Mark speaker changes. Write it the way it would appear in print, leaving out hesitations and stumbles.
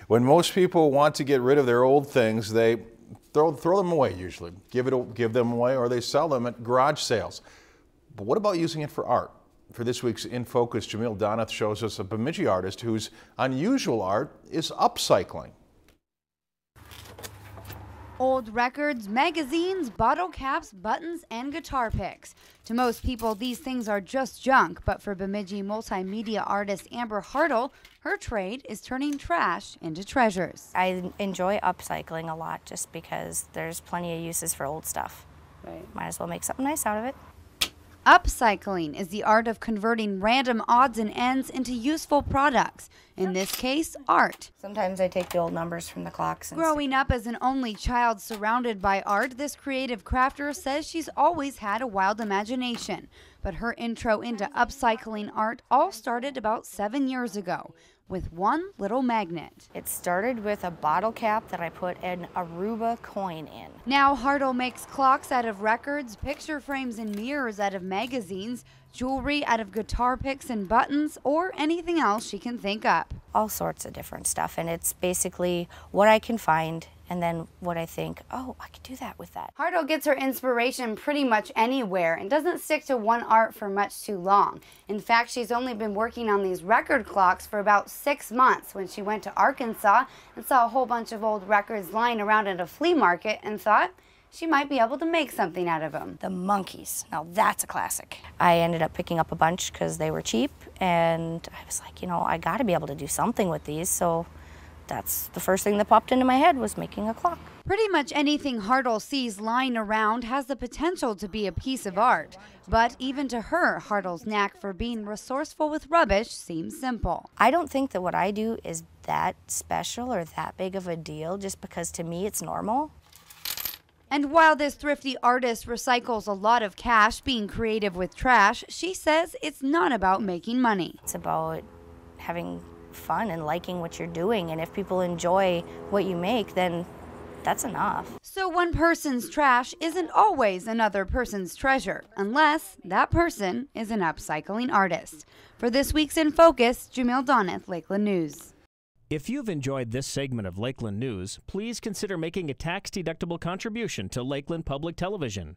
Speaker 1: When most people want to get rid of their old things, they throw them away usually. Give them away, or they sell them at garage sales. But what about using it for art? For this week's In Focus, Jamil Donath shows us a Bemidji artist whose unusual art is upcycling.
Speaker 2: Old records, magazines, bottle caps, buttons, and guitar picks. To most people, these things are just junk, but for Bemidji multimedia artist Amber Hartle, her trade is turning trash into treasures.
Speaker 3: I enjoy upcycling a lot just because there's plenty of uses for old stuff.
Speaker 2: Right.
Speaker 3: Might as well make something nice out of it.
Speaker 2: Upcycling is the art of converting random odds and ends into useful products, in this case, art.
Speaker 3: Sometimes I take the old numbers from the clocks.
Speaker 2: Growing up as an only child surrounded by art, this creative crafter says she's always had a wild imagination. But her intro into upcycling art all started about 7 years ago with one little magnet.
Speaker 3: It started with a bottle cap that I put an Aruba coin in.
Speaker 2: Now Hartle makes clocks out of records, picture frames and mirrors out of magazines, jewelry out of guitar picks and buttons, or anything else she can think up.
Speaker 3: All sorts of different stuff, and it's basically what I can find and then what I think, oh, I could do that with that.
Speaker 2: Hartle gets her inspiration pretty much anywhere and doesn't stick to one art for much too long. In fact, she's only been working on these record clocks for about 6 months when she went to Arkansas and saw a whole bunch of old records lying around at a flea market and thought she might be able to make something out of them.
Speaker 3: The Monkeys, now that's a classic. I ended up picking up a bunch because they were cheap, and I was like, you know, I gotta be able to do something with these, so that's the first thing that popped into my head was making a clock.
Speaker 2: Pretty much anything Hartle sees lying around has the potential to be a piece of art. But even to her, Hartle's knack for being resourceful with rubbish seems simple.
Speaker 3: I don't think that what I do is that special or that big of a deal just because to me it's normal.
Speaker 2: And while this thrifty artist recycles a lot of cash being creative with trash, she says it's not about making money.
Speaker 3: It's about having fun and liking what you're doing, and if people enjoy what you make, then that's enough.
Speaker 2: So one person's trash isn't always another person's treasure, unless that person is an upcycling artist. For this week's In Focus, Jamil Donath, Lakeland News.
Speaker 4: If you've enjoyed this segment of Lakeland News, please consider making a tax-deductible contribution to Lakeland Public Television.